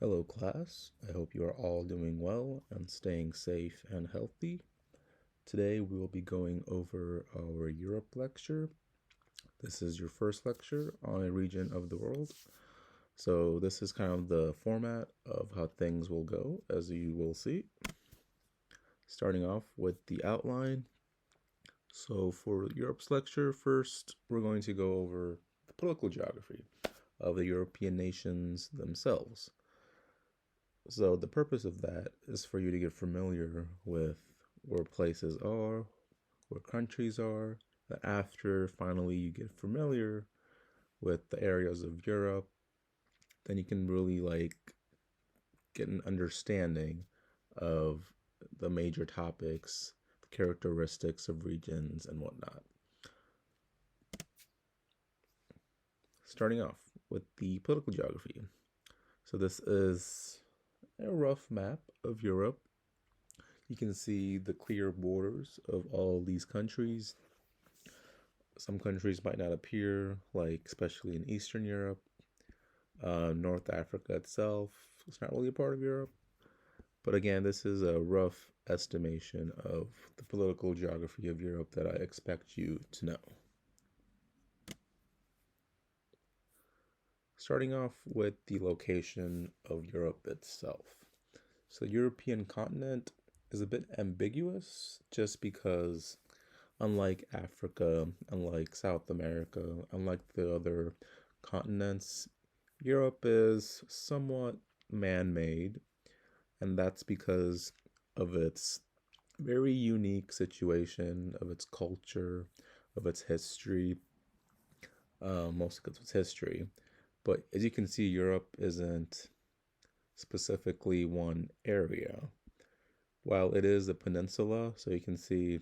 Hello, class. I hope you are all doing well and staying safe and healthy. Today we will be going over our Europe lecture. This is your first lecture on a region of the world. So, this is kind of the format of how things will go, as you will see. Starting off with the outline. So, for Europe's lecture, first we're going to go over the political geography of the European nations themselves. So the purpose of that is for you to get familiar with where places are, where countries are. That after finally you get familiar with the areas of Europe, then you can really get an understanding of the major topics, the characteristics of regions and whatnot. Starting off with the political geography. So this is a rough map of Europe. You can see the clear borders of all these countries. Some countries might not appear, like especially in Eastern Europe. North Africa itself is not really a part of Europe. But again, this is a rough estimation of the political geography of Europe that I expect you to know. Starting off with the location of Europe itself. So, the European continent is a bit ambiguous just because, unlike Africa, unlike South America, unlike the other continents, Europe is somewhat man made, and that's because of its very unique situation, of its culture, of its history, mostly because of its history. But as you can see, Europe isn't specifically one area. While it is a peninsula, so you can see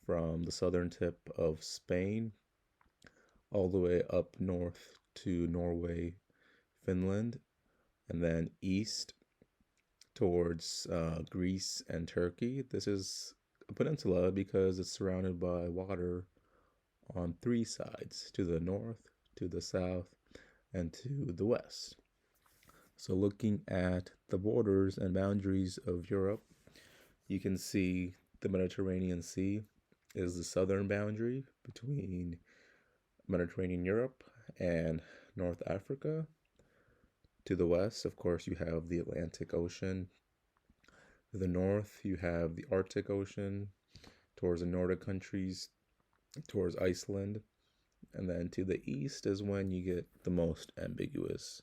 from the southern tip of Spain all the way up north to Norway, Finland, and then east towards Greece and Turkey. This is a peninsula because it's surrounded by water on three sides, to the north, to the south, and to the west. So, looking at the borders and boundaries of Europe, you can see the Mediterranean Sea is the southern boundary between Mediterranean Europe and North Africa. To the west, of course, you have the Atlantic Ocean. To the north, you have the Arctic Ocean towards the Nordic countries, towards Iceland. And then to the east is when you get the most ambiguous.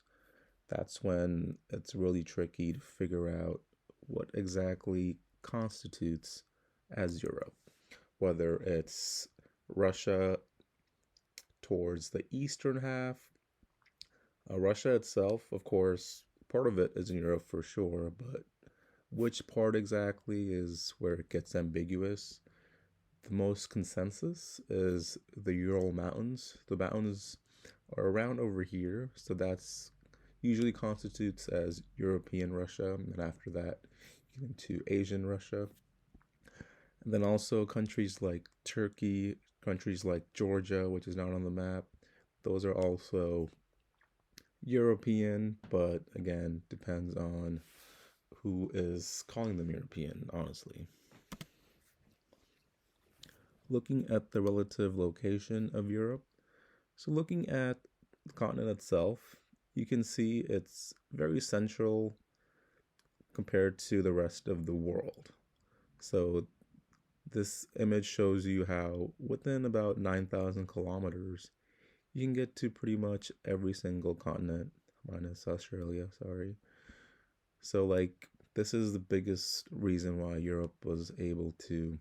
That's when it's really tricky to figure out what exactly constitutes as Europe, whether it's Russia towards the eastern half. Russia itself, of course, part of it is in Europe for sure, but which part exactly is where it gets ambiguous. The most consensus is the Ural Mountains. The mountains are around over here, so that's usually constitutes as European Russia, and after that, you get into Asian Russia. And then also countries like Turkey, countries like Georgia, which is not on the map, those are also European, but again, depends on who is calling them European, honestly. Looking at the relative location of Europe, so looking at the continent itself, you can see it's very central compared to the rest of the world. So this image shows you how within about 9,000 kilometers, you can get to pretty much every single continent, minus Australia, sorry. So, this is the biggest reason why Europe was able to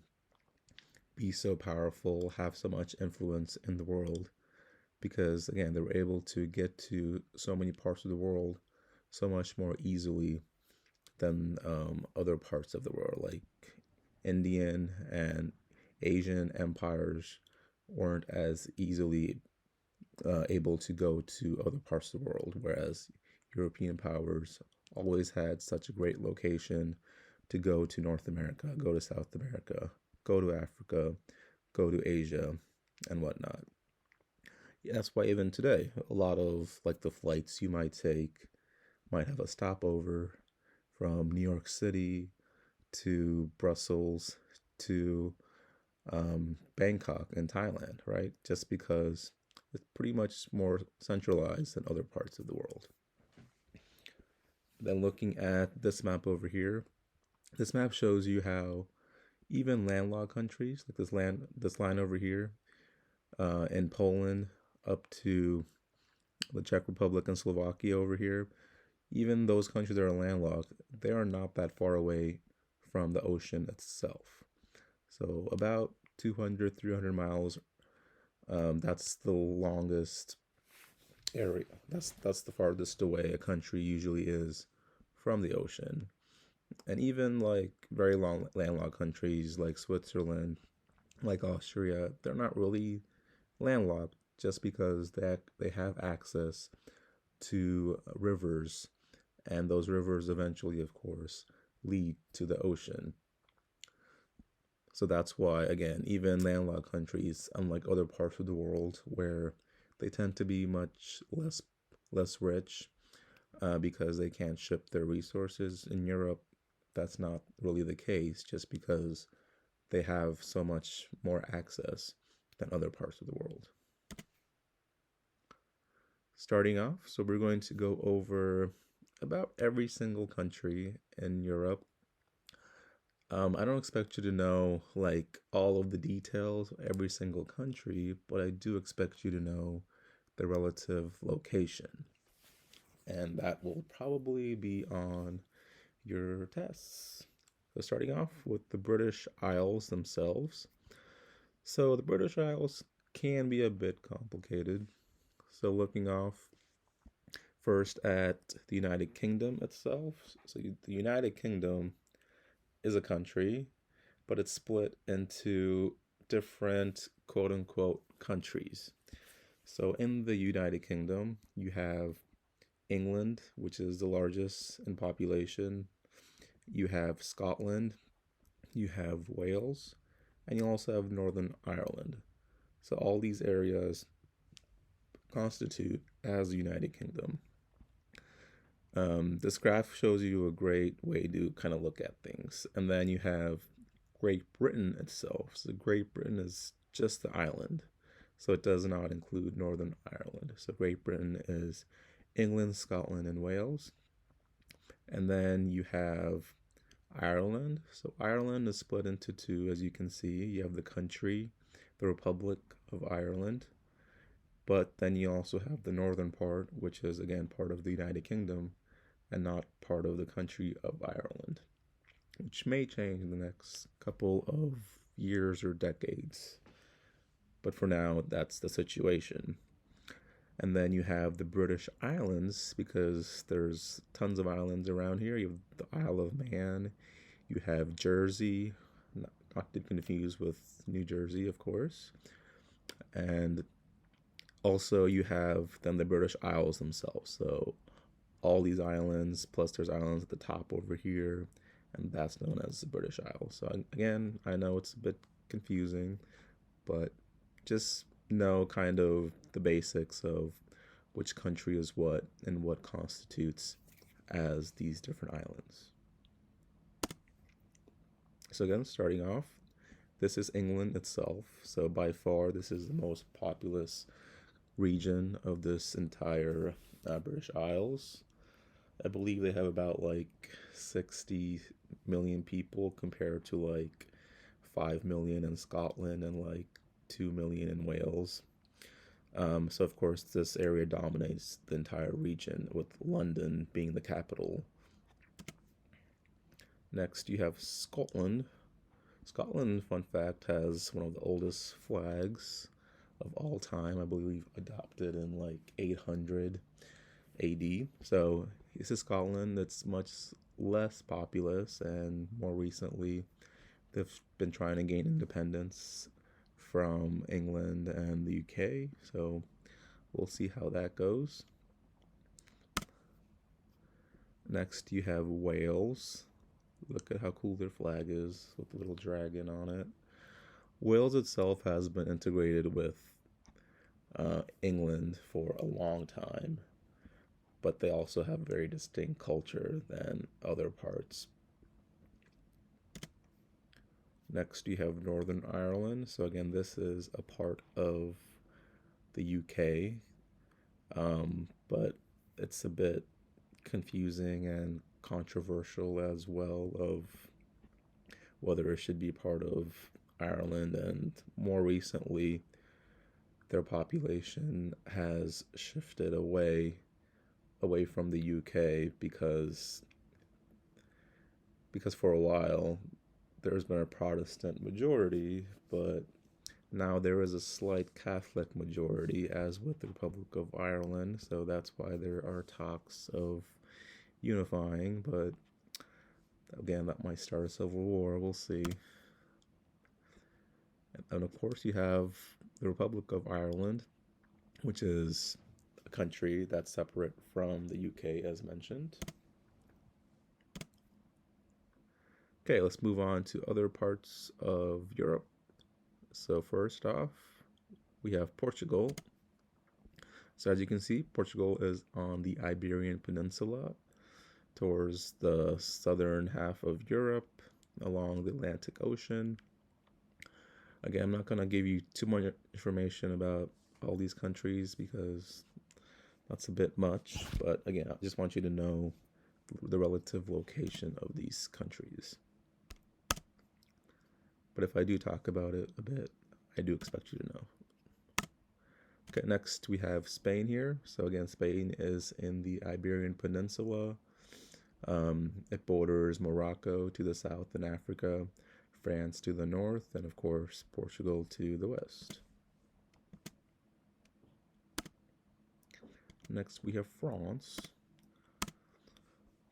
be so powerful, have so much influence in the world, because, again, they were able to get to so many parts of the world so much more easily than other parts of the world, like Indian and Asian empires weren't as easily able to go to other parts of the world, whereas European powers always had such a great location to go to North America, go to South America, go to Africa, go to Asia, and whatnot. Yeah, that's why even today, a lot of the flights you might take might have a stopover from New York City to Brussels to Bangkok in Thailand, right? Just because it's pretty much more centralized than other parts of the world. Then looking at this map over here, this map shows you how even landlocked countries, like this line over here, in Poland up to the Czech Republic and Slovakia over here, even those countries that are landlocked, they are not that far away from the ocean itself. So about 200, 300 miles, that's the longest area. That's the farthest away a country usually is from the ocean. And even like very long landlocked countries like Switzerland, like Austria, they're not really landlocked just because they have access to rivers, and those rivers eventually, of course, lead to the ocean. So that's why, again, even landlocked countries, unlike other parts of the world where they tend to be much less rich because they can't ship their resources in Europe, that's not really the case just because they have so much more access than other parts of the world. Starting off, so we're going to go over about every single country in Europe. I don't expect you to know like all of the details of every single country, but I do expect you to know the relative location. And that will probably be on your tests. So starting off with the British Isles themselves. So the British Isles can be a bit complicated. So looking off first at the United Kingdom itself. So the United Kingdom is a country, but it's split into different quote unquote countries. So in the United Kingdom, you have England, which is the largest in population. You have Scotland, you have Wales, and you also have Northern Ireland. So all these areas constitute as the United Kingdom. This graph shows you a great way to kind of look at things. And then you have Great Britain itself. So Great Britain is just the island. So it does not include Northern Ireland. So Great Britain is England, Scotland, and Wales. And then you have Ireland. So Ireland is split into two, as you can see. You have the country, the Republic of Ireland. But then you also have the northern part, which is again part of the United Kingdom and not part of the country of Ireland, which may change in the next couple of years or decades. But for now, that's the situation. And then you have the British Islands, because there's tons of islands around here. You have the Isle of Man, you have Jersey, not to be confused with New Jersey, of course. And also you have then the British Isles themselves. So all these islands, plus there's islands at the top over here, and that's known as the British Isles. So again, I know it's a bit confusing, but just know kind of the basics of which country is what and what constitutes as these different islands. So again, starting off, this is England itself. So by far, this is the most populous region of this entire British Isles. I believe they have about like 60 million people compared to like 5 million in Scotland and like 2 million in Wales. So, of course, this area dominates the entire region, with London being the capital. Next, you have Scotland. Scotland, fun fact, has one of the oldest flags of all time, I believe, adopted in like 800 AD. So this is Scotland. It's much less populous, and more recently, they've been trying to gain independence from England and the UK. So we'll see how that goes. Next, you have Wales. Look at how cool their flag is with the little dragon on it. Wales itself has been integrated with England for a long time. but they also have a very distinct culture than other parts. Next, you have Northern Ireland. So, again, this is a part of the UK, but it's a bit confusing and controversial as well of whether it should be part of Ireland. And more recently, their population has shifted away from the UK because for a while there's been a Protestant majority, but now there is a slight Catholic majority, as with the Republic of Ireland. So that's why there are talks of unifying, but again, that might start a civil war. We'll see. And of course, you have the Republic of Ireland, which is a country that's separate from the UK, as mentioned. Okay, let's move on to other parts of Europe. So, first off, we have Portugal. So, as you can see, Portugal is on the Iberian Peninsula towards the southern half of Europe along the Atlantic Ocean. Again, I'm not going to give you too much information about all these countries because that's a bit much. But again, I just want you to know the relative location of these countries. But if I do talk about it a bit, I do expect you to know. Okay, next we have Spain here. So again, Spain is in the Iberian Peninsula. It borders Morocco to the south and Africa, France to the north, and of course Portugal to the west. Next we have France.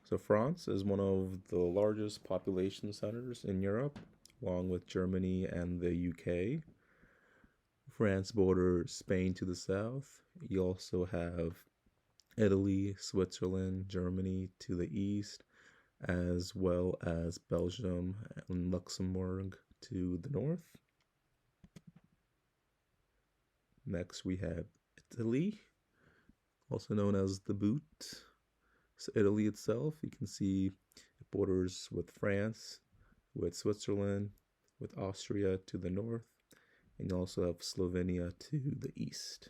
So France is one of the largest population centers in Europe, along with Germany and the UK. France borders Spain to the south. You also have Italy, Switzerland, Germany to the east, as well as Belgium and Luxembourg to the north. Next, we have Italy, also known as the Boot. So Italy itself, you can see it borders with France, with Switzerland, with Austria to the north, and you also have Slovenia to the east.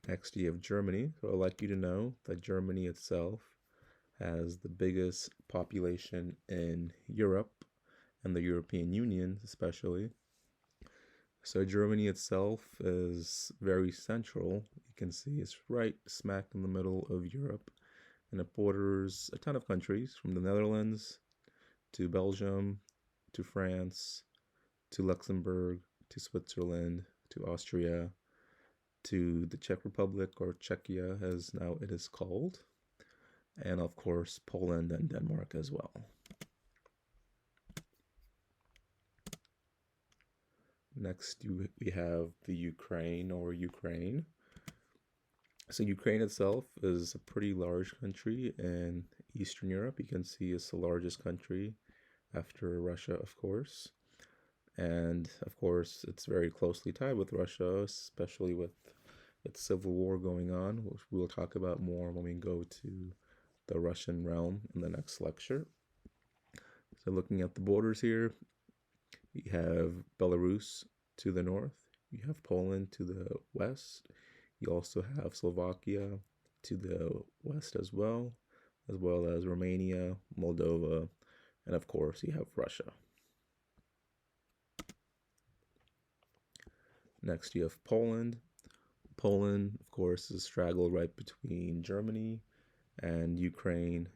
Next, you have Germany. So I'd like you to know that Germany itself has the biggest population in Europe and the European Union, especially. So Germany itself is very central. You can see it's right smack in the middle of Europe, and it borders a ton of countries from the Netherlands to Belgium to France to Luxembourg to Switzerland to Austria to the Czech Republic, or Czechia as now it is called, and of course Poland and Denmark as well. Next, we have the Ukraine, or Ukraine. So Ukraine itself is a pretty large country in Eastern Europe. You can see it's the largest country after Russia, of course. And of course, it's very closely tied with Russia, especially with its civil war going on, which we'll talk about more when we go to the Russian realm in the next lecture. So looking at the borders here, you have Belarus to the north, you have Poland to the west, you also have Slovakia to the west as well as Romania, Moldova, and of course you have Russia. Next you have Poland. Poland, of course, is straggled right between Germany and Ukraine,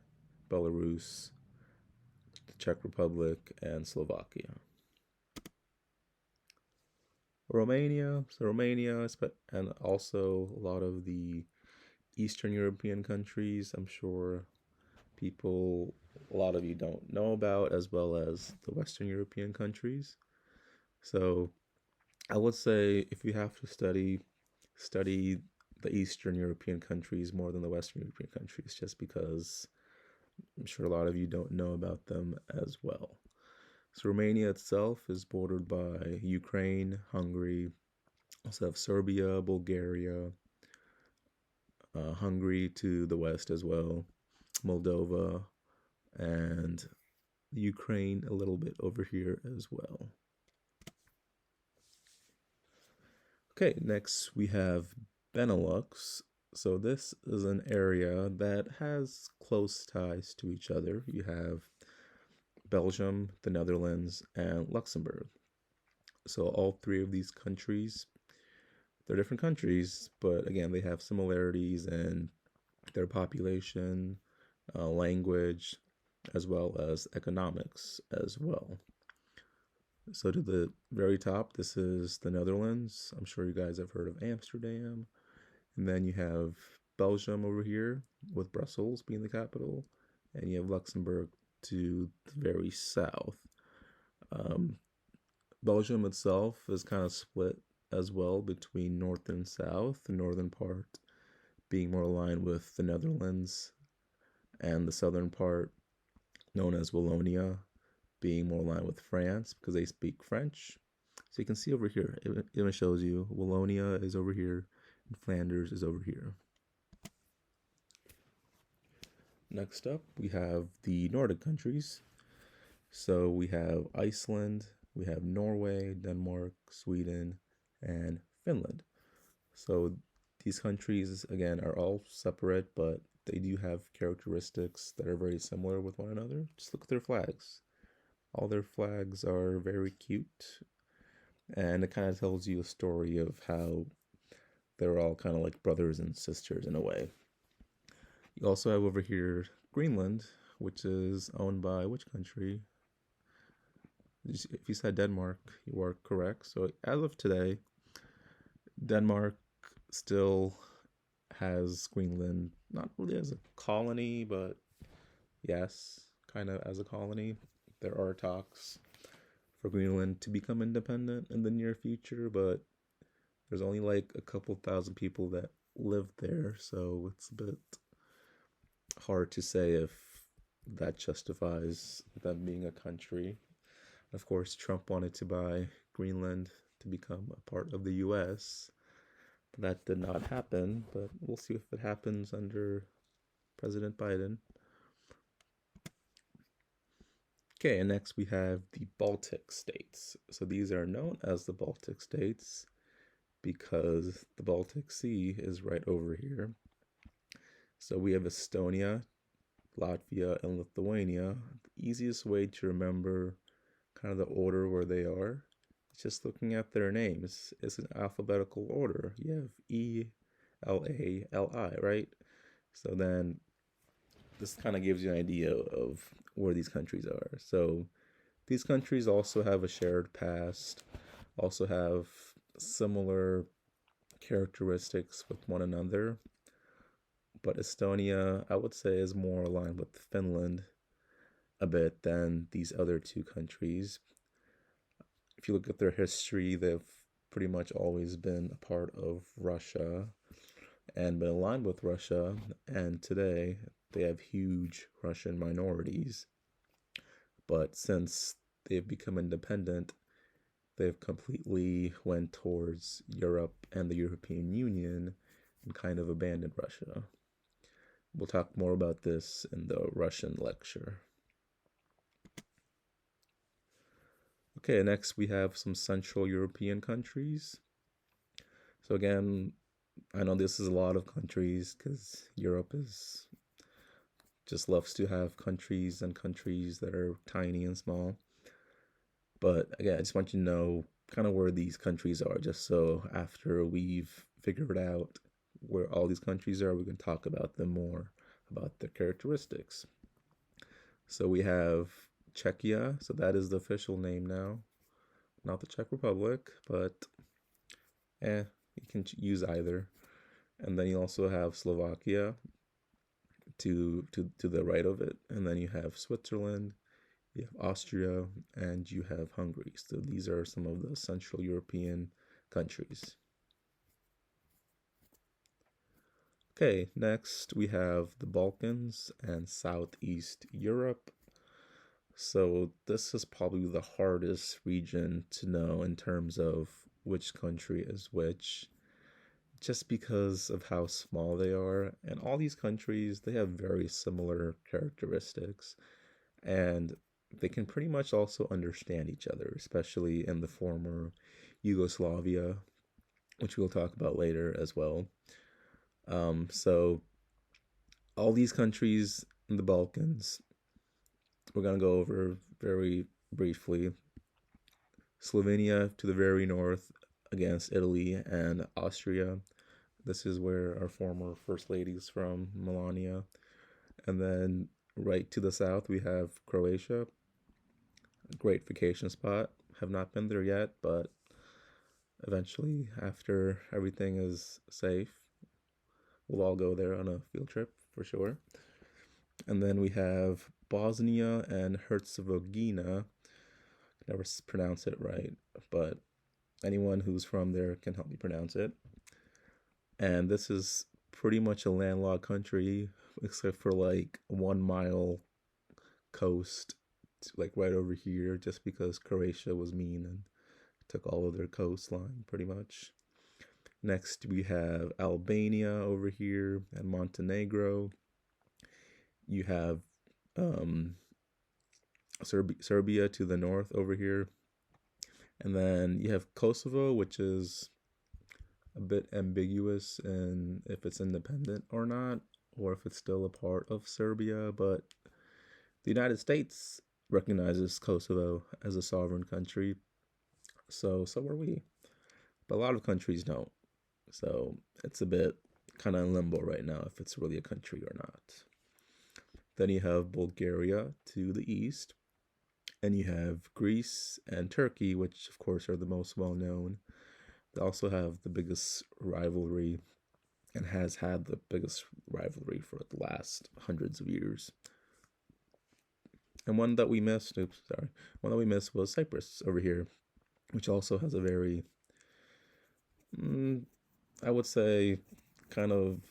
Belarus, the Czech Republic, and Slovakia. Romania, and also a lot of the Eastern European countries, I'm sure a lot of you don't know about, as well as the Western European countries. So I would say if you have to study the Eastern European countries more than the Western European countries, just because I'm sure a lot of you don't know about them as well. So Romania itself is bordered by Ukraine, Hungary, Also have Serbia, Bulgaria, Hungary to the west as well, Moldova, and Ukraine a little bit over here as well. Okay, next we have Benelux. So this is an area that has close ties to each other. You have Belgium, the Netherlands, and Luxembourg. So all three of these countries, they're different countries, but again, they have similarities in their population, language, as well as economics as well. So to the very top, this is the Netherlands. I'm sure you guys have heard of Amsterdam. And then you have Belgium over here, with Brussels being the capital. And you have Luxembourg to the very south. Um, Belgium itself is kind of split as well between north and south. The northern part being more aligned with the Netherlands, and the southern part, known as Wallonia, being more aligned with France because they speak French. So you can see over here, it even shows you Wallonia is over here and Flanders is over here. Next up, we have the Nordic countries. So we have Iceland, we have Norway, Denmark, Sweden, and Finland. So these countries, again, are all separate, but they do have characteristics that are very similar with one another. Just look at their flags. All their flags are very cute, and it kind of tells you a story of how they're all kind of like brothers and sisters in a way. You also have over here Greenland, which is owned by which country? If you said Denmark, you are correct. So as of today, Denmark still has Greenland, not really as a colony, but yes, kind of as a colony. There are talks for Greenland to become independent in the near future, but there's only like a couple thousand people that live there, so it's a bit hard to say if that justifies them being a country. Of course, Trump wanted to buy Greenland to become a part of the US. But that did not happen, but we'll see if it happens under President Biden. Okay, and next we have the Baltic states. So these are known as the Baltic states because the Baltic Sea is right over here. So we have Estonia, Latvia, and Lithuania. The easiest way to remember kind of the order where they are is just looking at their names. It's an alphabetical order. You have E, L, A, L, I, right? So then this kind of gives you an idea of where these countries are. So these countries also have a shared past, also have similar characteristics with one another. But Estonia, I would say, is more aligned with Finland a bit than these other two countries. If you look at their history, they've pretty much always been a part of Russia and been aligned with Russia, and today they have huge Russian minorities. But since they've become independent, they've completely went towards Europe and the European Union and kind of abandoned Russia. We'll talk more about this in the Russian lecture. Okay, next we have some Central European countries. So again, I know this is a lot of countries because Europe is just loves to have countries and countries that are tiny and small. But again, I just want you to know kind of where these countries are, just so after we've figured out where all these countries are, we can talk about them more, about their characteristics. So we have Czechia, so that is the official name now. Not the Czech Republic, but you can use either. And then you also have Slovakia to the right of it, and then you have Switzerland, you have Austria, and you have Hungary. So these are some of the Central European countries. Okay, next we have the Balkans and Southeast Europe. So this is probably the hardest region to know in terms of which country is which, just because of how small they are. And all these countries, they have very similar characteristics, and they can pretty much also understand each other, especially in the former Yugoslavia, which we'll talk about later as well. So all these countries in the Balkans, we're going to go over very briefly. Slovenia to the very north against Italy and Austria. This is where our former First Lady is from, Melania. And then right to the south, we have Croatia. A great vacation spot. Have not been there yet, but eventually, after everything is safe, we'll all go there on a field trip for sure. And then we have Bosnia and Herzegovina. Never pronounce it right, but anyone who's from there can help me pronounce it. And this is pretty much a landlocked country, except for like 1 mile coast, like right over here, just because Croatia was mean and took all of their coastline pretty much. Next, we have Albania over here and Montenegro. You have Serbia to the north over here. And then you have Kosovo, which is a bit ambiguous in if it's independent or not, or if it's still a part of Serbia. But the United States recognizes Kosovo as a sovereign country. So are we. But a lot of countries don't. So it's a bit kind of in limbo right now if it's really a country or not. Then you have Bulgaria to the east. And you have Greece and Turkey, which of course are the most well known. They also have the biggest rivalry and has had the biggest rivalry for the last hundreds of years. And one that we missed was Cyprus over here, which also has a very, I would say, kind of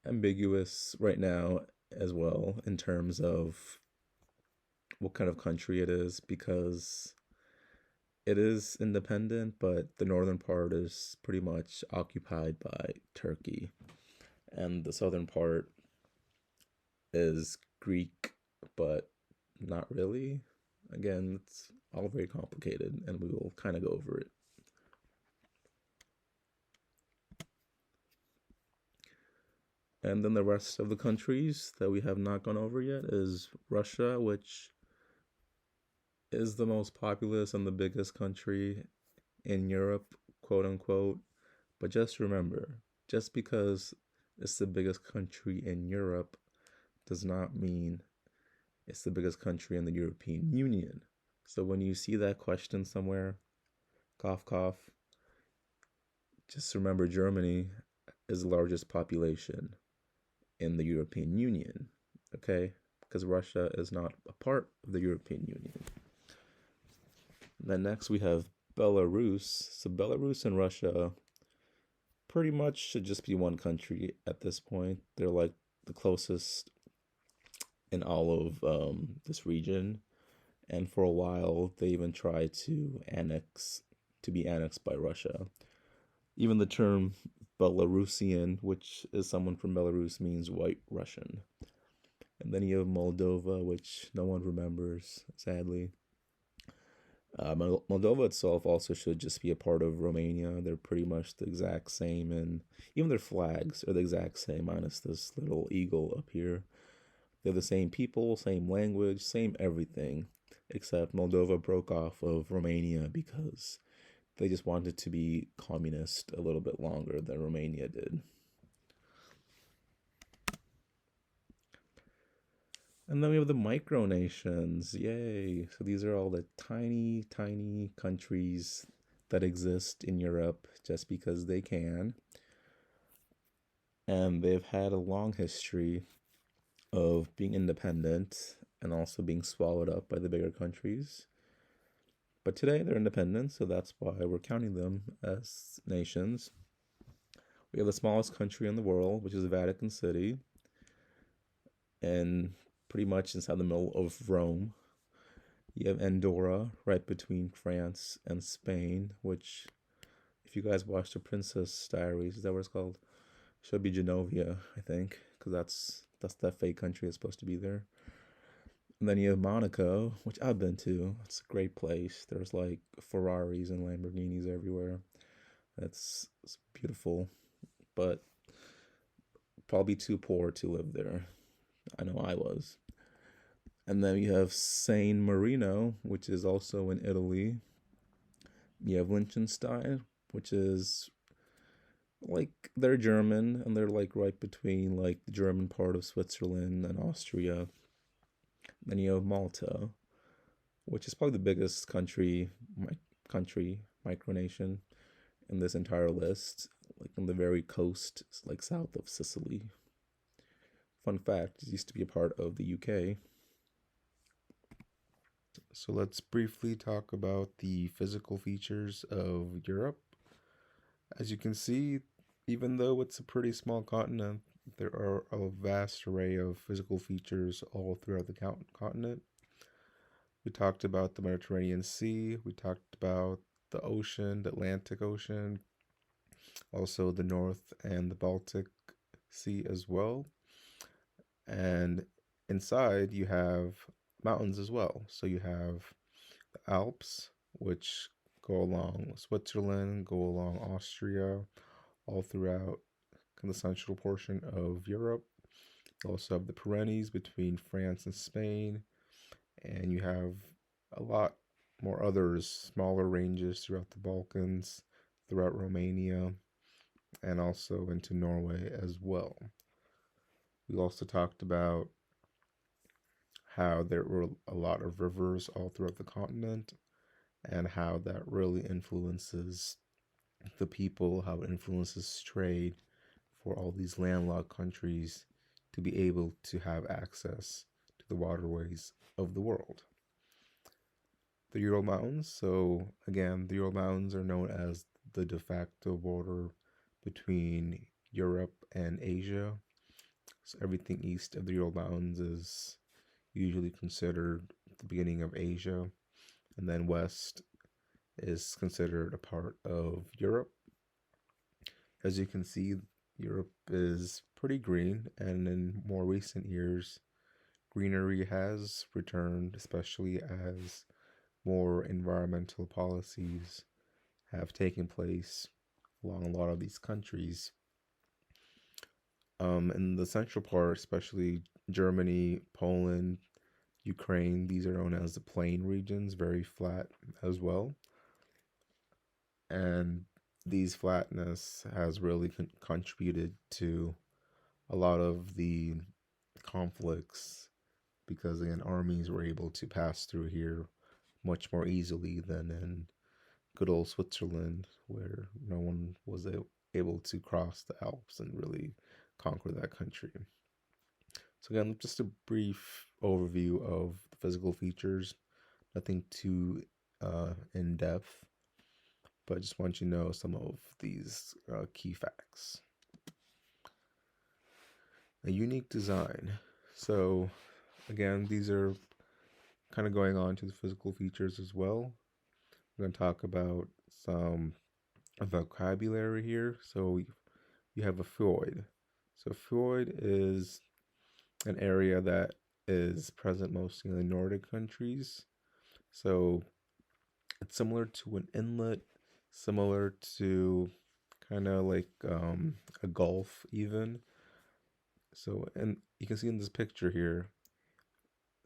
ambiguous right now as well in terms of what kind of country it is, because it is independent, but the northern part is pretty much occupied by Turkey, and the southern part is Greek, but not really. Again, it's all very complicated, and we will kind of go over it. And then the rest of the countries that we have not gone over yet is Russia, which is the most populous and the biggest country in Europe, quote unquote. But just remember, just because it's the biggest country in Europe does not mean it's the biggest country in the European Union. So when you see that question somewhere, cough, cough, just remember Germany is the largest population in the European Union, okay? Because Russia is not a part of the European Union. Then next we have Belarus. So Belarus and Russia pretty much should just be one country at this point. They're like the closest in all of this region. And for a while, they even tried to be annexed by Russia. Even the term Belarusian, which is someone from Belarus, means white Russian. And then you have Moldova, which no one remembers, sadly. Moldova itself also should just be a part of Romania. They're pretty much the exact same, and even their flags are the exact same, minus this little eagle up here. They're the same people, same language, same everything, except Moldova broke off of Romania because they just wanted to be communist a little bit longer than Romania did. And then we have the micronations. Yay. So these are all the tiny, tiny countries that exist in Europe just because they can. And they've had a long history of being independent and also being swallowed up by the bigger countries. But today they're independent, so that's why we're counting them as nations. We have the smallest country in the world, which is Vatican City, and pretty much inside the middle of Rome. You have Andorra right between France and Spain, which, if you guys watch The Princess Diaries, is that what it's called? Should be Genovia, I think, because that's that fake country that's supposed to be there. And then you have Monaco, which I've been to. It's a great place. There's like Ferraris and Lamborghinis everywhere. It's beautiful, but probably too poor to live there. I know I was. And then you have San Marino, which is also in Italy. You have Liechtenstein, which is like they're German and they're like right between like the German part of Switzerland and Austria. Then you have Malta, which is probably the biggest country micronation in this entire list, like on the very coast, like south of Sicily. Fun fact: it used to be a part of the UK. So let's briefly talk about the physical features of Europe. As you can see, even though it's a pretty small continent, there are a vast array of physical features all throughout the continent. We talked about the Mediterranean Sea, we talked about the ocean, the Atlantic Ocean, also the North and the Baltic Sea as well. And inside you have mountains as well. So you have the Alps, which go along Switzerland, go along Austria, all throughout the central portion of Europe. You also have the Pyrenees between France and Spain, and you have a lot more others, smaller ranges throughout the Balkans, throughout Romania, and also into Norway as well. We also talked about how there were a lot of rivers all throughout the continent and how that really influences the people, how it influences trade for all these landlocked countries to be able to have access to the waterways of the world. The Ural Mountains. So, again, the Ural Mountains are known as the de facto border between Europe and Asia. So, everything east of the Ural Mountains is usually considered the beginning of Asia, and then west is considered a part of Europe. As you can see, Europe is pretty green, and in more recent years, greenery has returned, especially as more environmental policies have taken place along a lot of these countries. In the central part, especially Germany, Poland, Ukraine, these are known as the plain regions, very flat as well. And these flatness has really contributed to a lot of the conflicts because, again, armies were able to pass through here much more easily than in good old Switzerland, where no one was able to cross the Alps and really conquer that country. So, again, just a brief overview of the physical features, nothing too in depth, but I just want you to know some of these key facts. A unique design. So, again, these are kind of going on to the physical features as well. We're going to talk about some vocabulary here. So, you have a fjord. So, a fjord is an area that is present mostly in the Nordic countries. So, it's similar to an inlet, similar to kind of like a gulf, even. So, and you can see in this picture here,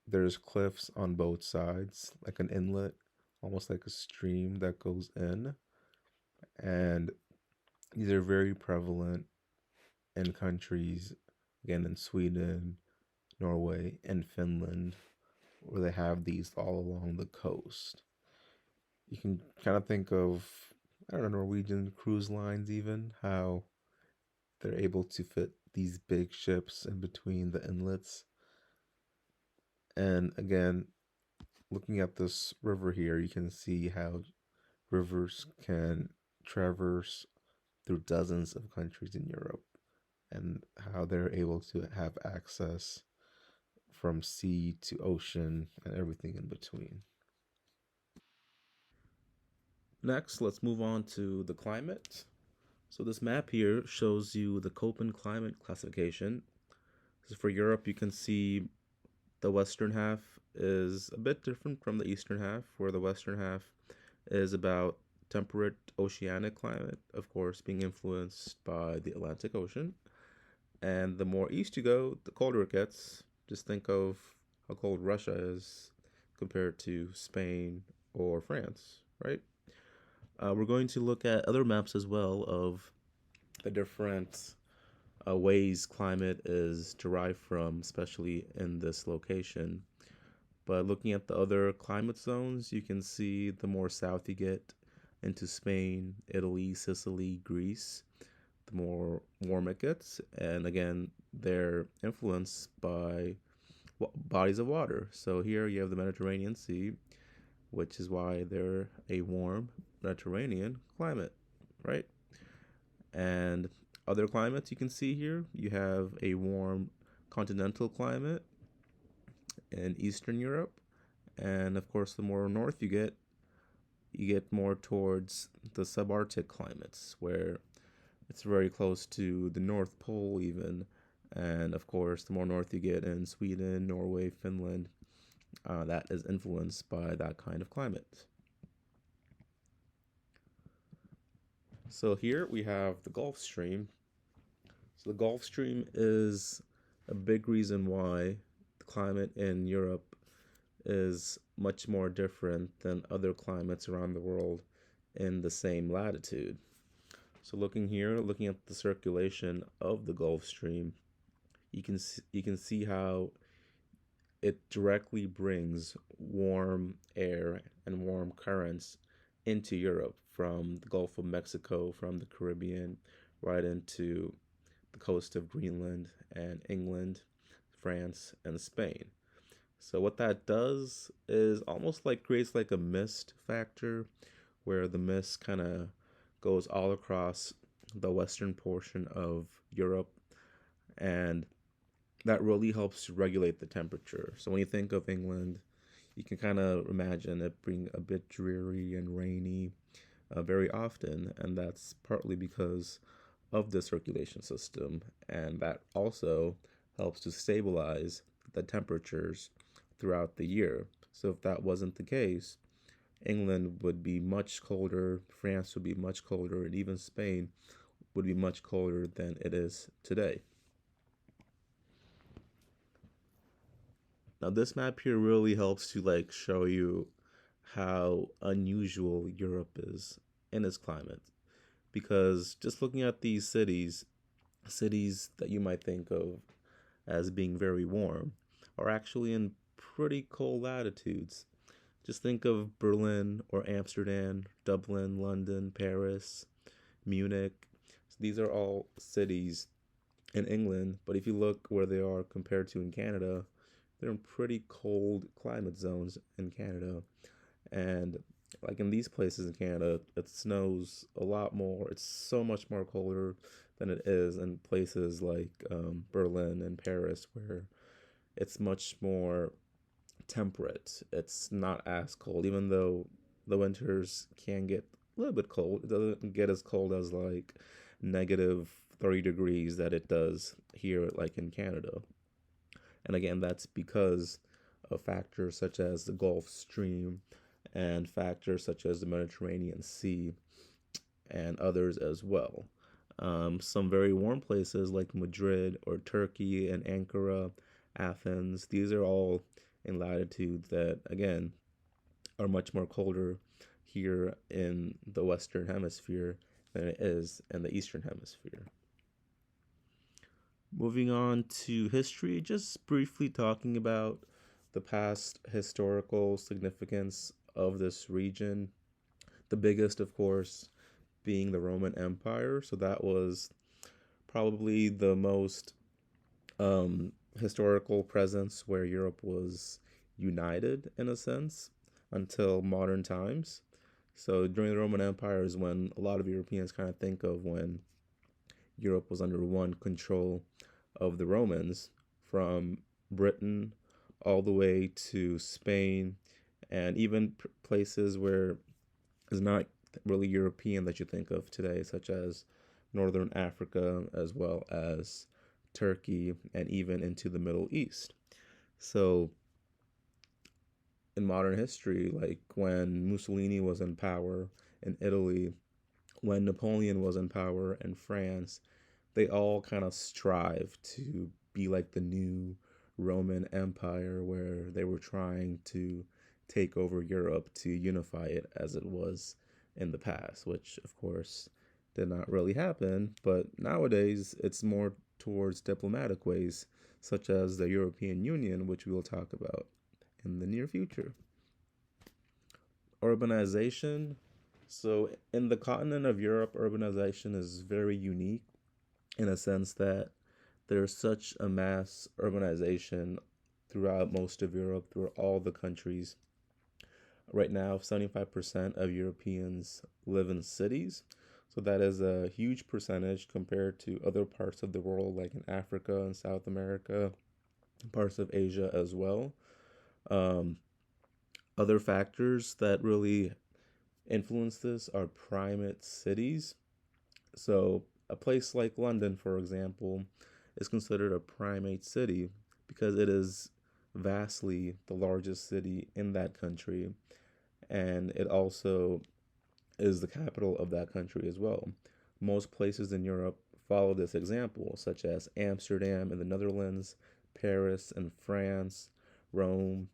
there's cliffs on both sides, like an inlet, almost like a stream that goes in. And these are very prevalent in countries, again, in Sweden, Norway, and Finland, where they have these all along the coast. You can kind of think of, I don't know, Norwegian cruise lines, even, how they're able to fit these big ships in between the inlets. And again, looking at this river here, you can see how rivers can traverse through dozens of countries in Europe and how they're able to have access from sea to ocean and everything in between. Next, let's move on to the climate. So this map here shows you the Köppen climate classification. So for Europe, you can see the western half is a bit different from the eastern half, where the western half is about temperate oceanic climate, of course, being influenced by the Atlantic Ocean. And the more east you go, the colder it gets. Just think of how cold Russia is compared to Spain or France, right? We're going to look at other maps as well of the different ways climate is derived from, especially in this location. But looking at the other climate zones, you can see the more south you get into Spain, Italy, Sicily, Greece, the more warm it gets. And again, they're influenced by bodies of water. So here you have the Mediterranean Sea, which is why they're a warm Mediterranean climate, right? And other climates you can see here, you have a warm continental climate in Eastern Europe. And of course, the more north you get more towards the subarctic climates where it's very close to the North Pole, even. And of course, the more north you get in Sweden, Norway, Finland, that is influenced by that kind of climate. So here we have the Gulf Stream. So the Gulf Stream is a big reason why the climate in Europe is much more different than other climates around the world in the same latitude. So looking here, looking at the circulation of the Gulf Stream, you can see how it directly brings warm air and warm currents into Europe from the Gulf of Mexico, from the Caribbean, right into the coast of Greenland and England, France, and Spain. So what that does is almost like creates like a mist factor where the mist kind of goes all across the western portion of Europe, and that really helps to regulate the temperature. So when you think of England, you can kind of imagine it being a bit dreary and rainy very often, and that's partly because of the circulation system, and that also helps to stabilize the temperatures throughout the year. So if that wasn't the case, England would be much colder, France would be much colder, and even Spain would be much colder than it is today. Now this map here really helps to like show you how unusual Europe is in its climate, because just looking at these cities that you might think of as being very warm are actually in pretty cold latitudes. Just think of Berlin or Amsterdam, Dublin, London, Paris, Munich. So these are all cities in England, but if you look where they are compared to in Canada, they're in pretty cold climate zones in Canada. And like in these places in Canada, it snows a lot more. It's so much more colder than it is in places like Berlin and Paris, where it's much more temperate. It's not as cold, even though the winters can get a little bit cold. It doesn't get as cold as like negative 30 degrees that it does here, like in Canada. And again, that's because of factors such as the Gulf Stream and factors such as the Mediterranean Sea and others as well. Some very warm places like Madrid or Turkey and Ankara, Athens, these are all in latitudes that, again, are much more colder here in the Western Hemisphere than it is in the Eastern Hemisphere. Moving on to history, just briefly talking about the past historical significance of this region. The biggest, of course, being the Roman Empire. So that was probably the most historical presence where Europe was united in a sense until modern times. So during the Roman Empire is when a lot of Europeans kind of think of when Europe was under one control of the Romans, from Britain all the way to Spain, and even places where it's not really European that you think of today, such as Northern Africa, as well as Turkey, and even into the Middle East. So, in modern history, like when Mussolini was in power in Italy, when Napoleon was in power in France, they all kind of strive to be like the new Roman Empire, where they were trying to take over Europe to unify it as it was in the past, which of course did not really happen. But nowadays, it's more towards diplomatic ways, such as the European Union, which we will talk about in the near future. Urbanization. So, in the continent of Europe, urbanization is very unique in a sense that there's such a mass urbanization throughout most of Europe, through all the countries. Right now, 75% of Europeans live in cities. So that is a huge percentage compared to other parts of the world, like in Africa and South America, parts of Asia as well. Um, Other factors that really influence this are primate cities. So, a place like London, for example, is considered a primate city because it is vastly the largest city in that country, and it also is the capital of that country as well. Most places in Europe follow this example, such as Amsterdam in the Netherlands, Paris in France, Rome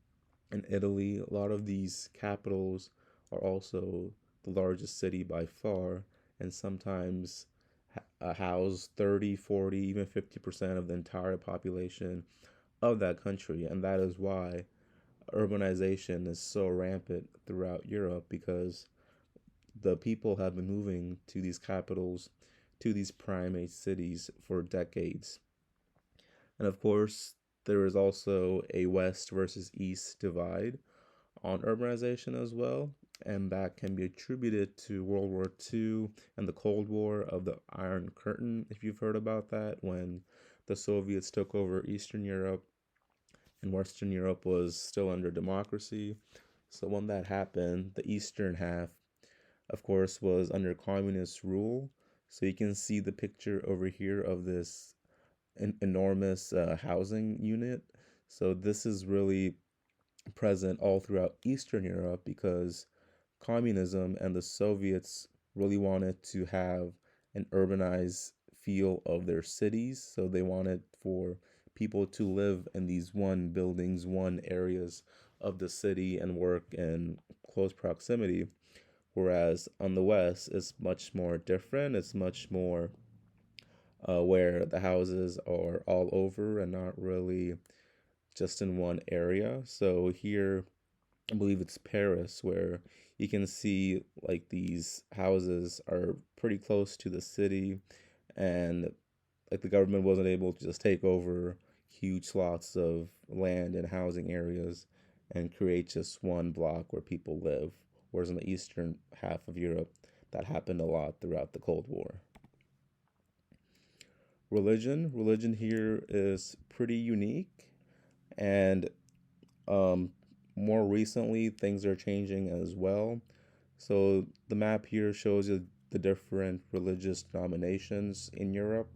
in Italy. A lot of these capitals are also the largest city by far, and sometimes house 30, 40, even 50% of the entire population of that country. And that is why urbanization is so rampant throughout Europe, because the people have been moving to these capitals, to these primate cities for decades. And of course, there is also a West versus East divide on urbanization as well. And that can be attributed to World War II and the Cold War of the Iron Curtain, if you've heard about that, when the Soviets took over Eastern Europe and Western Europe was still under democracy. So when that happened, the eastern half, of course, was under communist rule. So you can see the picture over here of this enormous housing unit. So this is really present all throughout Eastern Europe because communism and the Soviets really wanted to have an urbanized feel of their cities. So they wanted for people to live in these one buildings, one areas of the city and work in close proximity. Whereas on the West, it's much more different. It's much more where the houses are all over and not really just in one area. So here, I believe it's Paris, where you can see like these houses are pretty close to the city, and like the government wasn't able to just take over huge slots of land and housing areas and create just one block where people live. Whereas in the eastern half of Europe, that happened a lot throughout the Cold War. Religion here is pretty unique, and um, more recently things are changing as well. So the map here shows you the different religious denominations in Europe.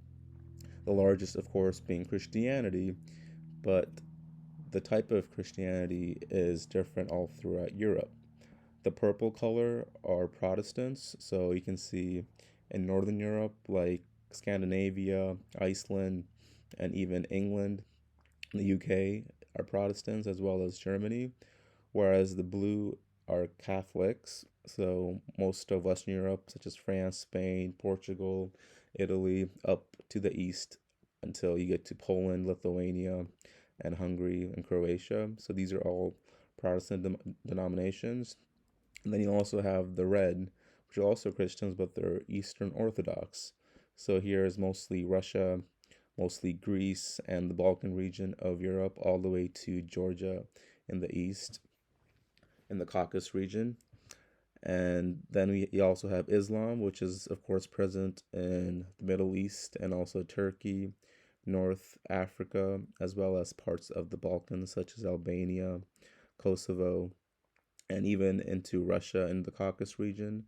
The largest, of course, being Christianity, but the type of Christianity is different all throughout Europe. The purple color are Protestants, so you can see in Northern Europe, like Scandinavia, Iceland, and even England, the UK, are Protestants, as well as Germany, whereas the blue are Catholics. So most of Western Europe, such as France, Spain, Portugal, Italy, up to the east until you get to Poland, Lithuania, and Hungary and Croatia. So these are all Protestant denominations. And then you also have the red, which are also Christians, but they're Eastern Orthodox. So here is mostly Russia, mostly Greece, and the Balkan region of Europe, all the way to Georgia in the east, in the Caucasus region. And then you also have Islam, which is, of course, present in the Middle East and also Turkey, North Africa, as well as parts of the Balkans, such as Albania, Kosovo, and even into Russia and the Caucasus region.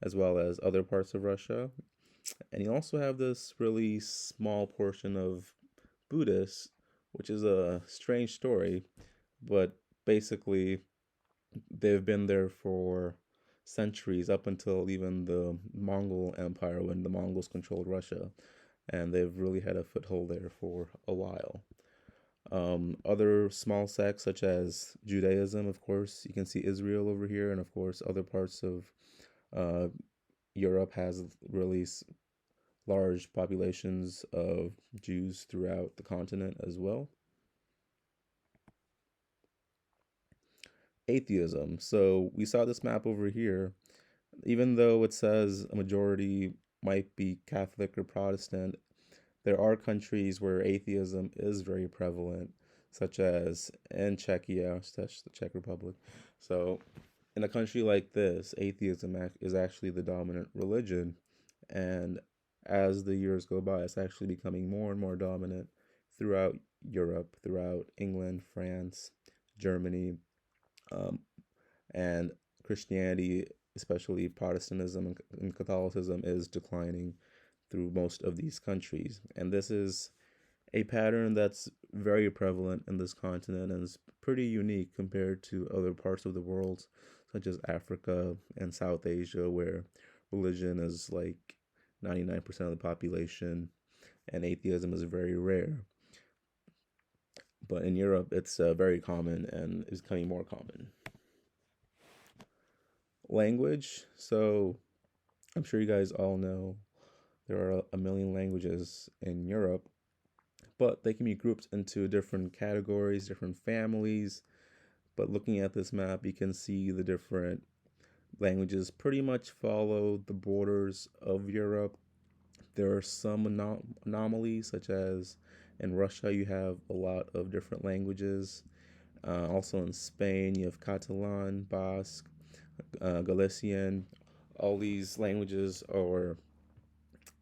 as well as other parts of Russia. And you also have this really small portion of Buddhists, which is a strange story, but basically they've been there for centuries, up until even the Mongol Empire when the Mongols controlled Russia, and they've really had a foothold there for a while. Other small sects such as Judaism, of course, you can see Israel over here, and of course other parts of uh, Europe has really large populations of Jews throughout the continent as well. Atheism. So we saw this map over here. Even though it says a majority might be Catholic or Protestant, there are countries where atheism is very prevalent, such as in Czechia, such the Czech Republic. So in a country like this, atheism is actually the dominant religion, and as the years go by, it's actually becoming more and more dominant throughout Europe, throughout England, France, Germany, um, and Christianity, especially Protestantism and Catholicism, is declining through most of these countries. And this is a pattern that's very prevalent in this continent and is pretty unique compared to other parts of the world, such as Africa and South Asia, where religion is like 99% of the population and atheism is very rare. But in Europe, it's very common and is becoming more common. Language. So I'm sure you guys all know there are a million languages in Europe, but they can be grouped into different categories, different families. But looking at this map, you can see the different languages pretty much follow the borders of Europe. There are some anomalies, such as in Russia, you have a lot of different languages. Also in Spain, you have Catalan, Basque, Galician. All these languages are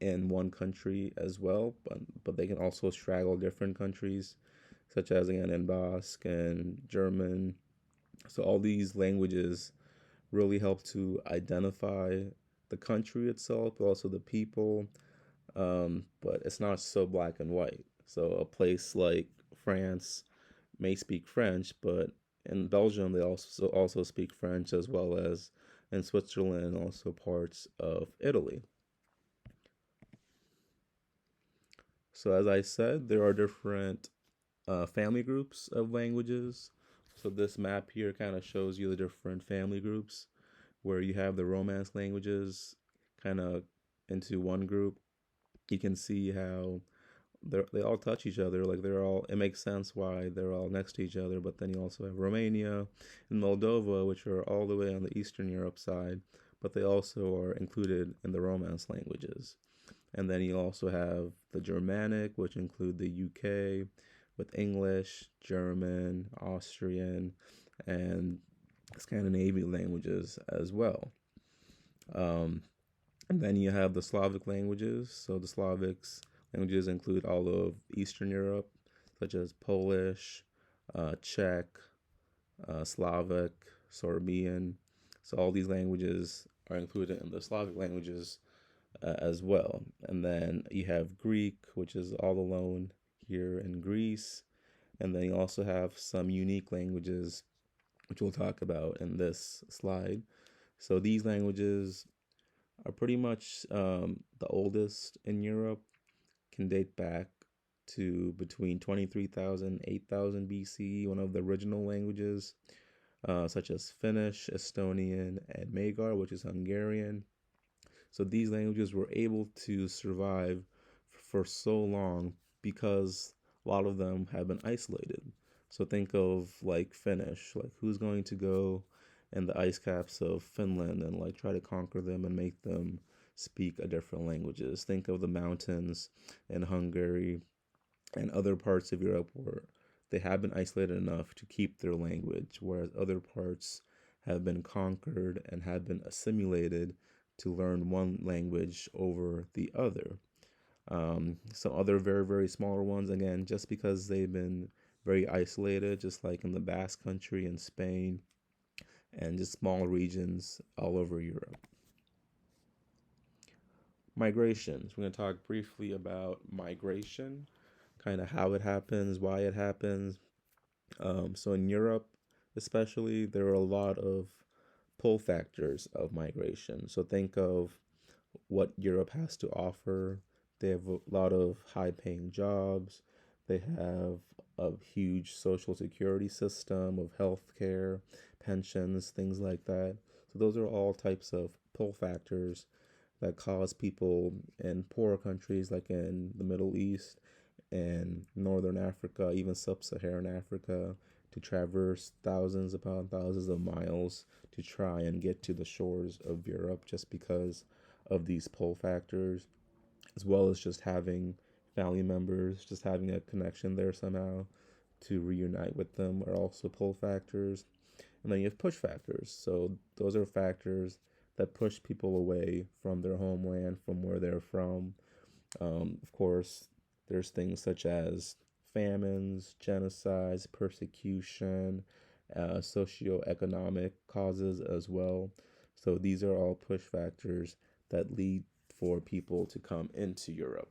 in one country as well, but they can also straddle different countries, such as again in Basque and German. So all these languages really help to identify the country itself, but also the people. But it's not so black and white. So a place like France may speak French, but in Belgium they also speak French, as well as in Switzerland and also parts of Italy. So as I said, there are different family groups of languages. So this map here kind of shows you the different family groups, where you have the Romance languages kind of into one group. You can see how they all touch each other. Like they're all, it makes sense why they're all next to each other. But then you also have Romania and Moldova, which are all the way on the Eastern Europe side, but they also are included in the Romance languages. And then you also have the Germanic, which include the UK with English, German, Austrian, and Scandinavian languages as well. Um, and then you have the Slavic languages. So the Slavics languages include all of Eastern Europe, such as Polish, Czech, Slavic, Sorbian. So all these languages are included in the Slavic languages as well. And then you have Greek, which is all alone here in Greece. And then you also have some unique languages, which we'll talk about in this slide. So these languages are pretty much the oldest in Europe, can date back to between 23,000 8,000 BC, one of the original languages, such as Finnish, Estonian, and Magyar, which is Hungarian. So these languages were able to survive for so long because a lot of them have been isolated. So think of like Finnish, like who's going to go in the ice caps of Finland and like try to conquer them and make them speak a different languages. Think of the mountains in Hungary and other parts of Europe where they have been isolated enough to keep their language, whereas other parts have been conquered and have been assimilated to learn one language over the other. Some other very, very smaller ones, again, just because they've been very isolated, just like in the Basque Country in Spain, and just small regions all over Europe. Migrations. We're going to talk briefly about migration, kind of how it happens, why it happens. So in Europe, especially, there are a lot of pull factors of migration. So think of what Europe has to offer. They have a lot of high paying jobs. They have a huge social security system of healthcare, pensions, things like that. So those are all types of pull factors that cause people in poorer countries like in the Middle East and Northern Africa, even Sub Saharan Africa, to traverse thousands upon thousands of miles to try and get to the shores of Europe just because of these pull factors, as well as just having family members, just having a connection there somehow to reunite with them are also pull factors. And then you have push factors. So those are factors that push people away from their homeland, from where they're from. Of course, there's things such as famines, genocides, persecution, socioeconomic causes as well. So these are all push factors that lead for people to come into Europe.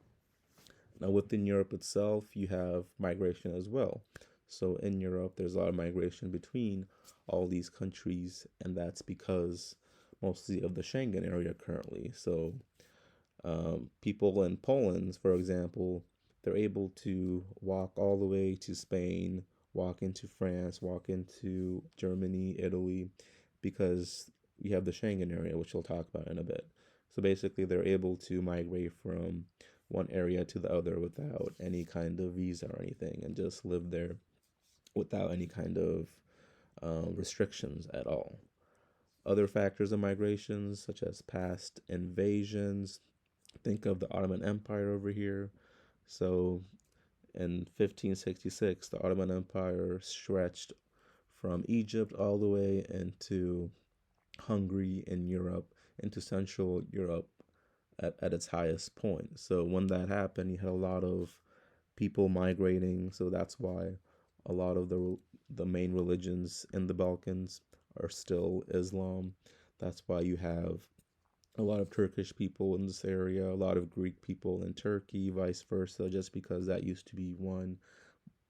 Now, within Europe itself, you have migration as well. So in Europe, there's a lot of migration between all these countries, and that's because mostly of the Schengen area currently. So people in Poland, for example, they're able to walk all the way to Spain, walk into France, walk into Germany, Italy, because we have the Schengen area, which we'll talk about in a bit. So basically, they're able to migrate from one area to the other without any kind of visa or anything and just live there without any kind of restrictions at all. Other factors of migrations, such as past invasions, think of the Ottoman Empire over here. So in 1566, the Ottoman Empire stretched from Egypt all the way into Hungary in Europe, into Central Europe at its highest point. So when that happened, you had a lot of people migrating. So that's why a lot of the main religions in the Balkans are still Islam. That's why you have a lot of Turkish people in this area, a lot of Greek people in Turkey, vice versa, just because that used to be one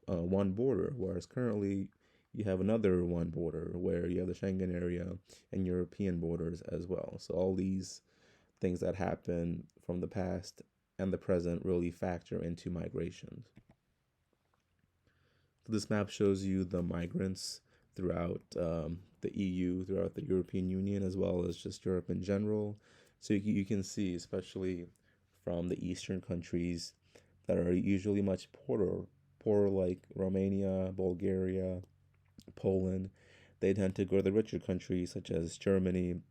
border, whereas currently you have another one border where you have the Schengen area and European borders as well. So all these things that happen from the past and the present really factor into migrations. So this map shows you the migrants throughout the EU, throughout the European Union, as well as just Europe in general. So you can see, especially from the Eastern countries that are usually much poorer like Romania, Bulgaria, Poland, they tend to go to the richer countries such as Germany,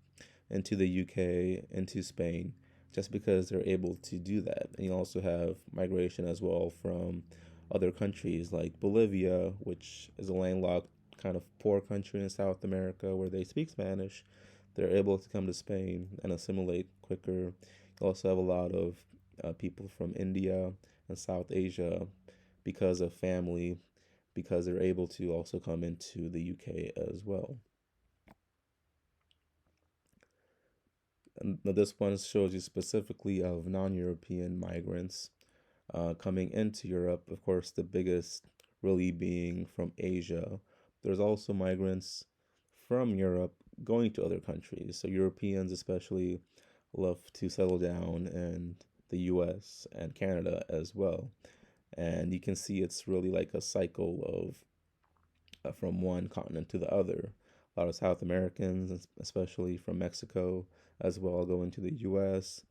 into the UK, into Spain, just because they're able to do that. And you also have migration as well from other countries like Bolivia, which is a landlocked kind of poor country in South America where they speak Spanish. They're able to come to Spain and assimilate quicker. You also have a lot of people from India and South Asia because of family, because they're able to also come into the UK as well. And this one shows you specifically of non-European migrants coming into Europe. Of course, the biggest really being from Asia. There's also migrants from Europe going to other countries. So Europeans especially love to settle down in the US and Canada as well. And you can see it's really like a cycle of from one continent to the other. A lot of South Americans, especially from Mexico, as well, go into the U.S.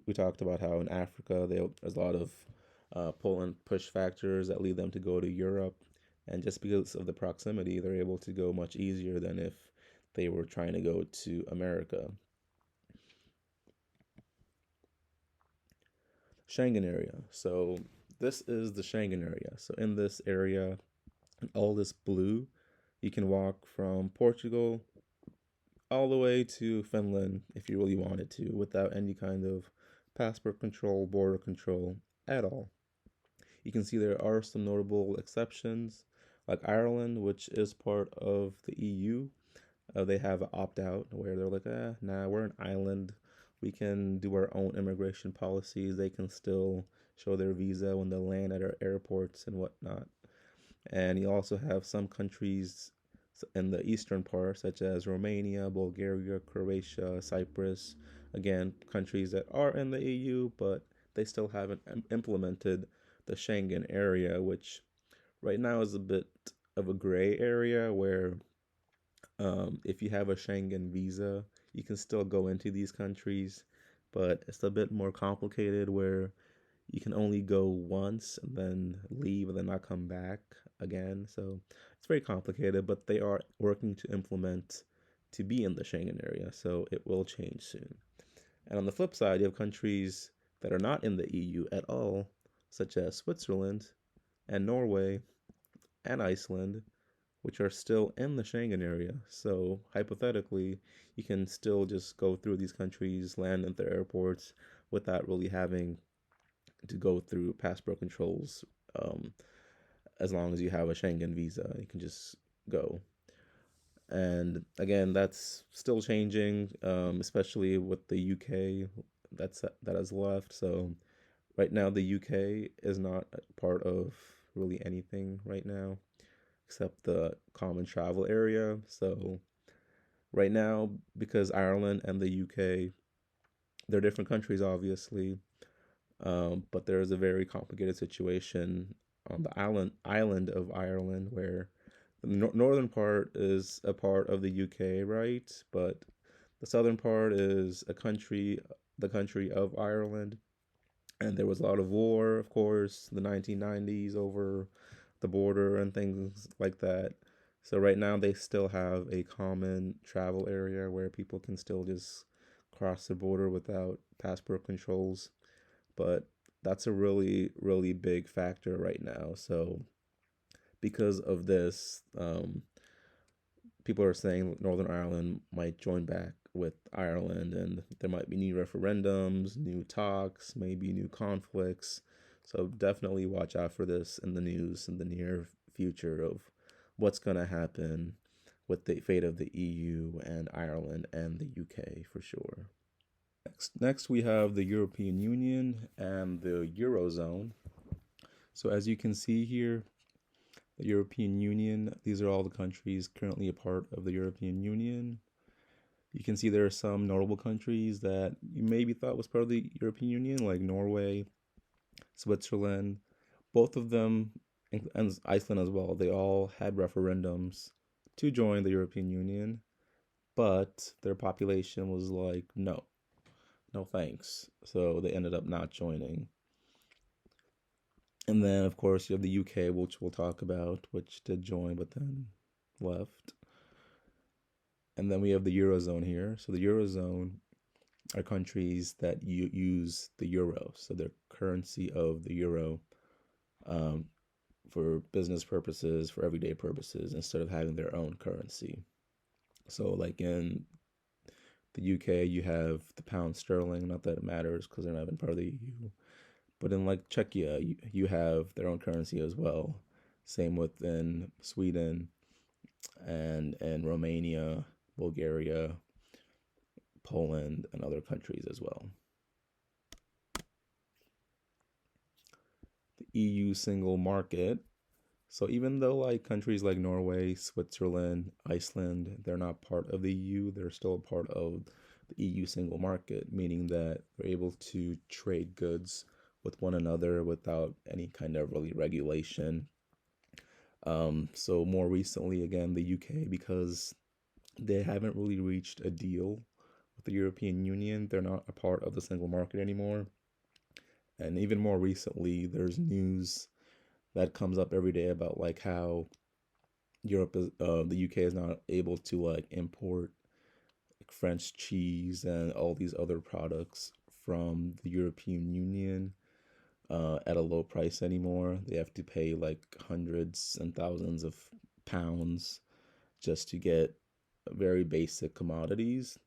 We talked about how in Africa there's a lot of pull and push factors that lead them to go to Europe, and just because of the proximity, they're able to go much easier than if they were trying to go to America. Schengen area. So this is the Schengen area. So in this area, all this blue, you can walk from Portugal all the way to Finland if you really wanted to without any kind of passport control, border control at all. You can see there are some notable exceptions, like Ireland, which is part of the EU. They have an opt out where they're like, nah, we're an island. We can do our own immigration policies. They can still show their visa when they land at our airports and whatnot. And you also have some countries in the eastern part, such as Romania, Bulgaria, Croatia, Cyprus. Again, countries that are in the EU, but they still haven't implemented the Schengen area, which right now is a bit of a gray area where if you have a Schengen visa, you can still go into these countries, but it's a bit more complicated where you can only go once and then leave and then not come back again. So it's very complicated, but they are working to implement to be in the Schengen area. So it will change soon. And on the flip side, you have countries that are not in the EU at all, such as Switzerland and Norway and Iceland, which are still in the Schengen area. So hypothetically, you can still just go through these countries, land at their airports without really having to go through passport controls. As long as you have a Schengen visa, you can just go. And again, that's still changing, especially with the UK that has left. So right now, the UK is not a part of really anything right now except the common travel area. So right now, because Ireland and the UK, they're different countries, obviously, but there is a very complicated situation on the island of Ireland where the northern part is a part of the UK, right? But the southern part is the country of Ireland, and there was a lot of war, of course, in the 1990s over the border and things like that. So right now they still have a common travel area where people can still just cross the border without passport controls, but that's a really really big factor right now. So because of this, people are saying Northern Ireland might join back with Ireland, and there might be new referendums, new talks, maybe new conflicts. So definitely watch out for this in the news in the near future of what's going to happen with the fate of the EU and Ireland and the UK for sure. Next we have the European Union and the Eurozone. So as you can see here, the European Union, these are all the countries currently a part of the European Union. You can see there are some notable countries that you maybe thought was part of the European Union, like Norway, Switzerland. Both of them, and Iceland as well, they all had referendums to join the European Union, but their population was like, no, no thanks. So they ended up not joining. And then, of course, you have the UK, which we'll talk about, which did join but then left. And then we have the Eurozone here. So the Eurozone are countries that use the euro, so their currency of the euro, um, for business purposes, for everyday purposes, instead of having their own currency. So, like in the UK, you have the pound sterling. Not that it matters because they're not even part of the EU. But in like Czechia, you have their own currency as well. Same within Sweden and Romania, Bulgaria, Poland, and other countries as well. The EU single market. So even though like countries like Norway, Switzerland, Iceland, they're not part of the EU, they're still a part of the EU single market, meaning that they're able to trade goods with one another without any kind of really regulation. So more recently, again, the UK, because they haven't really reached a deal with the European Union, they're not a part of the single market anymore. And even more recently, there's news that comes up every day about like how the UK is not able to like import like French cheese and all these other products from the European Union at a low price anymore. They have to pay like hundreds and thousands of pounds just to get very basic commodities.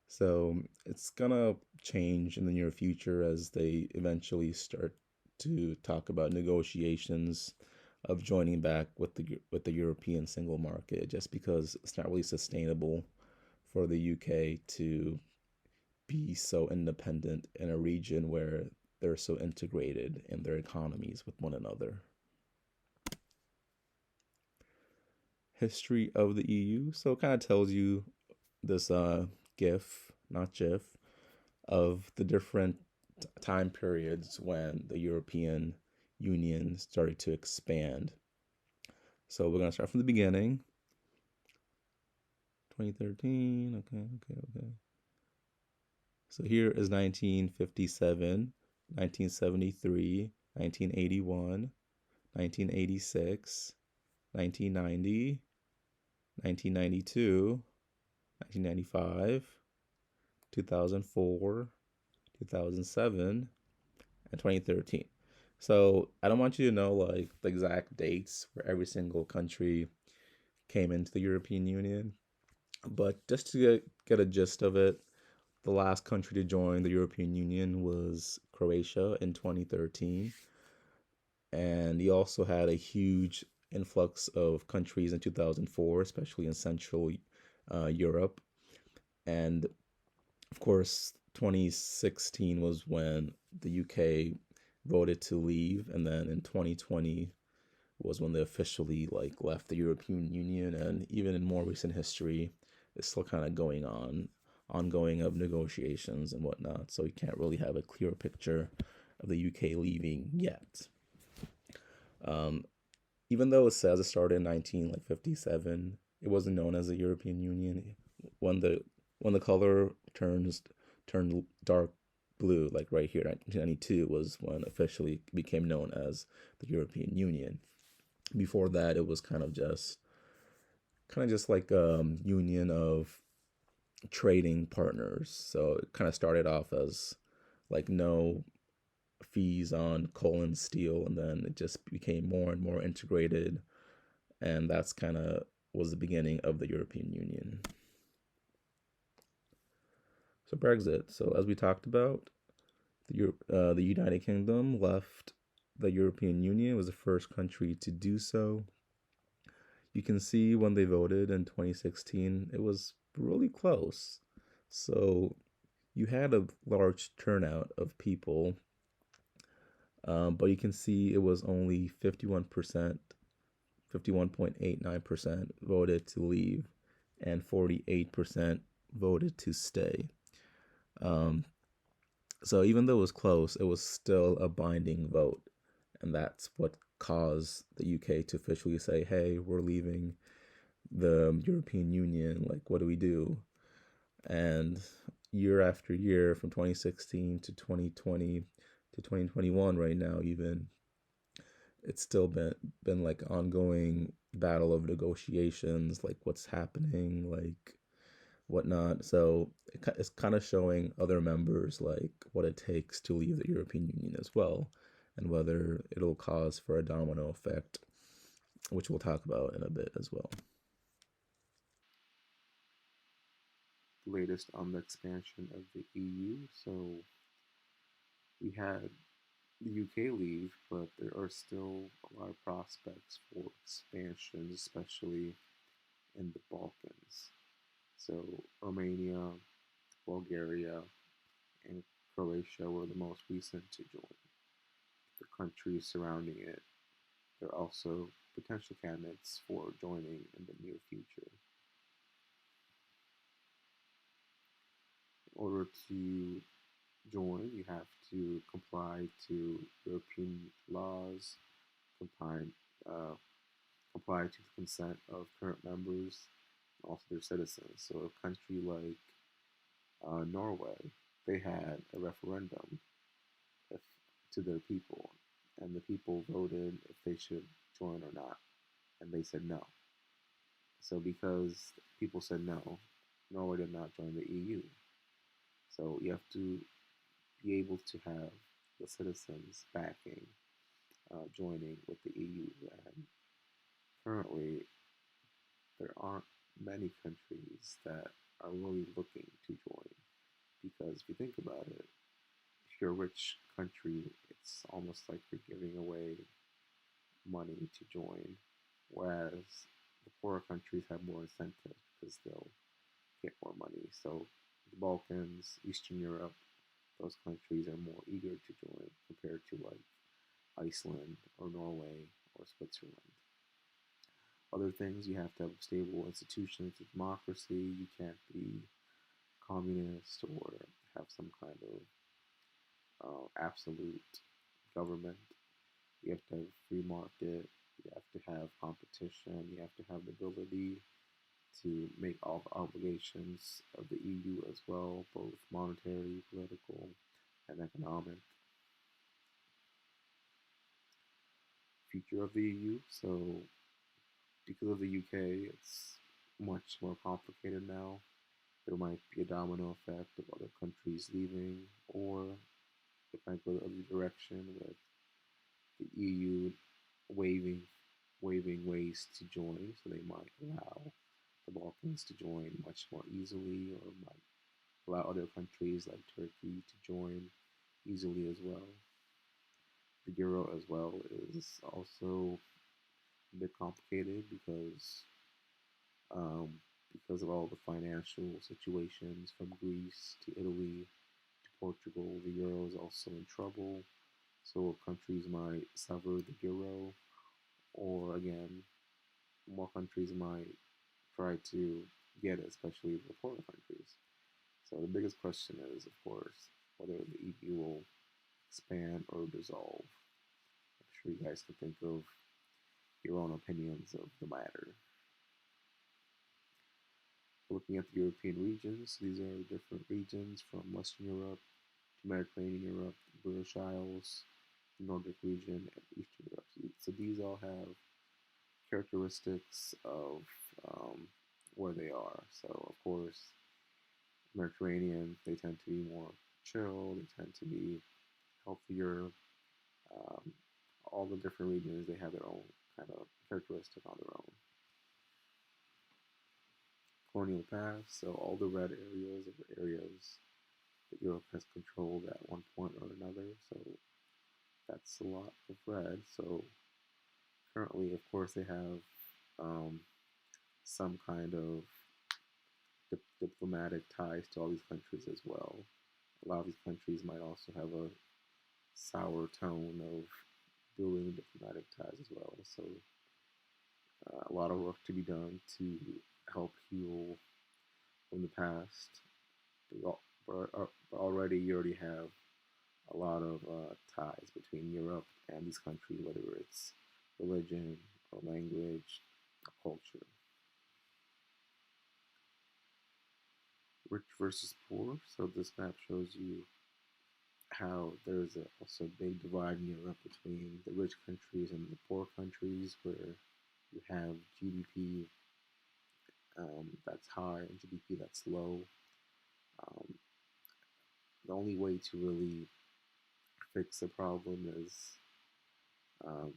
So it's gonna change in the near future as they eventually start to talk about negotiations of joining back with the European single market, just because it's not really sustainable for the UK to be so independent in a region where they're so integrated in their economies with one another. History of the EU. So it kind of tells you this GIF, not GIF, of the different time periods when the European Union started to expand. So we're going to start from the beginning. 2013. Okay. So here is 1957, 1973, 1981, 1986, 1990, 1992, 1995, 2004, 2007, and 2013. So I don't want you to know like the exact dates where every single country came into the European Union, but just to get a gist of it, the last country to join the European Union was Croatia in 2013. And you also had a huge influx of countries in 2004, especially in Central Europe. And of course, 2016 was when the UK voted to leave, and then in 2020 was when they officially like left the European Union. And even in more recent history, it's still kind of going on, ongoing of negotiations and whatnot. So you can't really have a clear picture of the UK leaving yet. Um, Even though it says it started in 1957, it wasn't known as the European Union. When the when the color turned dark blue, like right here, 1992 was when officially became known as the European Union. Before that, it was kind of just like union of trading partners. So it kind of started off as like no fees on coal and steel, and then it just became more and more integrated, and that's kind of was the beginning of the European Union. So Brexit. So as we talked about, the United Kingdom left the European Union. Was the first country to do so. You can see when they voted in 2016, it was really close. So you had a large turnout of people, but you can see it was only 51%, 51.89% voted to leave, and 48% voted to stay. Um, so even though it was close, it was still a binding vote. And that's what caused the UK to officially say, hey, we're leaving the European Union. Like, what do we do? And year after year, from 2016 to 2020 to 2021, right now, even, it's still been like ongoing battle of negotiations, like what's happening, like whatnot. So it's kind of showing other members like what it takes to leave the European Union as well, and whether it'll cause for a domino effect, which we'll talk about in a bit as well. Latest on the expansion of the EU. So we had the UK leave, but there are still a lot of prospects for expansion, especially in the Balkans. So Romania, Bulgaria, and Croatia were the most recent to join. The countries surrounding it, they're also potential candidates for joining in the near future. In order to join, you have to comply to European laws, comply, uh, comply to the consent of current members, and also their citizens. So a country like Norway, they had a referendum if, to their people, and the people voted if they should join or not, and they said no. So because people said no, Norway did not join the EU. So you have to be able to have the citizens backing joining with the EU. And currently, there aren't many countries that are really looking to join because if you think about it, if you're a rich country, it's almost like you're giving away money to join, whereas the poorer countries have more incentive because they'll get more money. So the Balkans, Eastern Europe, those countries are more eager to join compared to like Iceland or Norway or Switzerland. Other things, you have to have stable institutions of democracy. You can't be communist or have some kind of absolute government. You have to have free market. You have to have competition. You have to have the ability to make all the obligations of the EU as well, both monetary, political, and economic. Future of the EU. So, because of the UK, it's much more complicated now. There might be a domino effect of other countries leaving, or it might go the other direction with the EU waiving ways to join, so they might allow the Balkans to join much more easily, or might allow other countries like Turkey to join easily as well. The euro as well is also a bit complicated um, because of all the financial situations from Greece to Italy to Portugal. The euro is also in trouble, so countries might sever the euro, or again, more countries might try to get it, especially the poorer countries. So the biggest question is, of course, whether the EU will expand or dissolve. I'm sure you guys can think of your own opinions of the matter. Looking at the European regions, these are different regions from Western Europe to Mediterranean Europe, the British Isles, the Nordic region, and Eastern Europe. So these all have characteristics of where they are. So, of course, Mediterranean, they tend to be more chill, they tend to be healthier. Um, all the different regions, they have their own kind of characteristic on their own. Colonial past, so all the red areas are areas that Europe has controlled at one point or another. So that's a lot of red. So currently, of course, they have um, some kind of diplomatic ties to all these countries as well. A lot of these countries might also have a sour tone of building diplomatic ties as well. So a lot of work to be done to help heal from the past. But already you already have a lot of ties between Europe and these countries, whether it's religion or language or culture. Rich versus poor. So this map shows you how there's also a big divide in Europe between the rich countries and the poor countries, where you have GDP that's high and GDP that's low. Um, the only way to really fix the problem is um,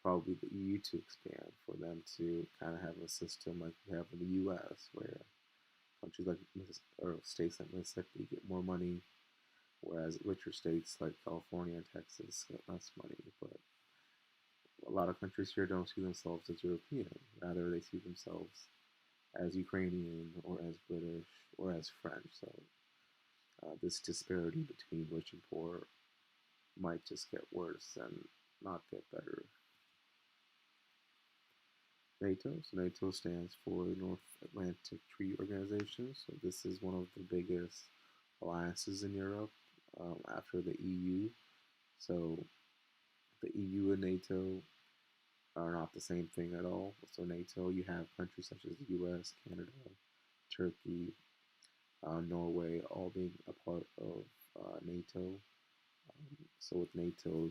probably the EU to expand, for them to kind of have a system like we have in the US, where countries like or states like Mississippi get more money, whereas richer states like California and Texas get less money. But a lot of countries here don't see themselves as European. Rather, they see themselves as Ukrainian or as British or as French. So this disparity between rich and poor might just get worse and not get better. NATO. So NATO stands for the North Atlantic Treaty Organization. So this is one of the biggest alliances in Europe after the EU. So the EU and NATO are not the same thing at all. So NATO, you have countries such as the U.S., Canada, Turkey, Norway, all being a part of NATO. So with NATO,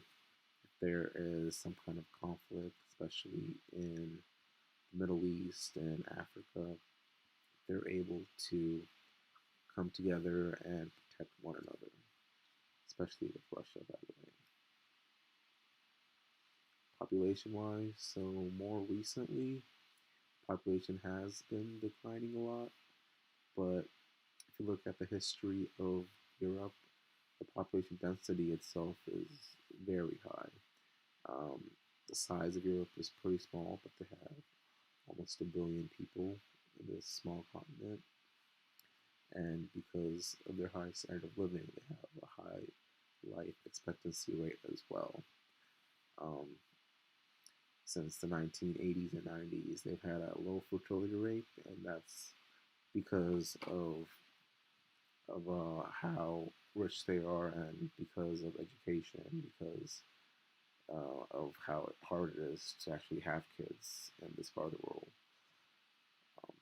if there is some kind of conflict, especially in the Middle East and Africa, they're able to come together and protect one another, especially with Russia, by the way. Population wise, so more recently, population has been declining a lot, but if you look at the history of Europe, the population density itself is very high. Um, the size of Europe is pretty small, but they have almost a billion people in this small continent. and because of their high standard of living, they have a high life expectancy rate as well. Um, since the 1980s and 90s, they've had a low fertility rate, and that's because of how rich they are, and because of education, because of how hard it is to actually have kids in this part of the world. Um,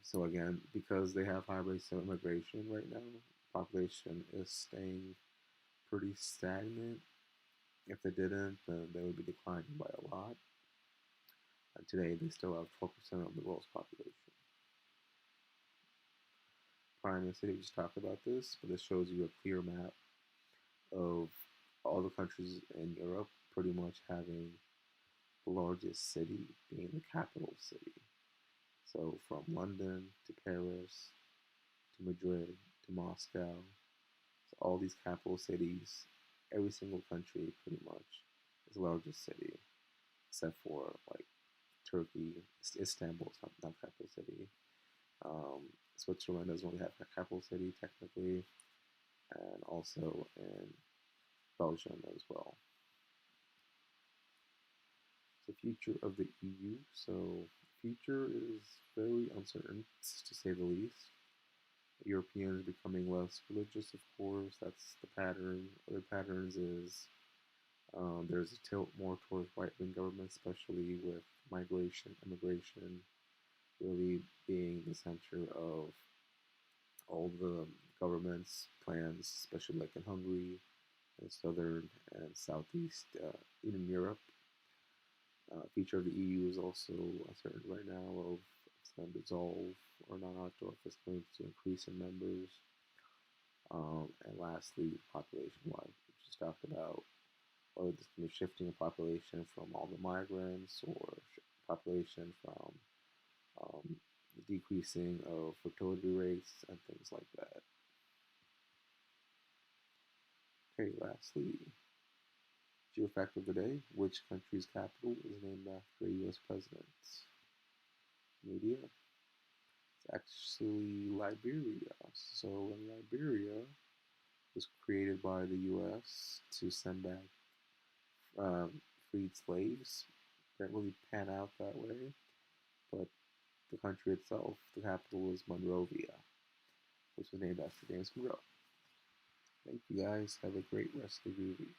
so again, because they have high rates of immigration right now, population is staying pretty stagnant. If they didn't, then they would be declining by a lot. And today, they still have 12% of the world's population. Prime Minister just talked about this, but this shows you a clear map of all the countries in Europe pretty much having the largest city being the capital city. So from London to Paris to Madrid to Moscow, so all these capital cities, every single country pretty much is the largest city, except for like Turkey, Istanbul is not capital city. Um, Switzerland doesn't really have a capital city technically, and also in Belgium as well. The future of the EU. So, the future is very uncertain, to say the least. Europeans becoming less religious, of course. That's the pattern. Other patterns is there's a tilt more towards right wing government, especially with migration, immigration really being the center of all the government's plans, especially like in Hungary and southern and southeast, even Europe. Future of the EU is also uncertain right now of if it's going to dissolve or not, or if it's going to increase in members. And lastly, population-wise, we just talked about whether this can be shifting of population from all the migrants or population from um, decreasing of fertility rates and things like that. Okay, lastly, geofact of the day: which country's capital is named after a U.S. president? Media. It's actually Liberia. So in Liberia was created by the U.S. to send back um, freed slaves. Didn't really pan out that way, but the country itself, the capital was Monrovia, which was named after James Monroe. Thank you guys. Have a great rest of your week.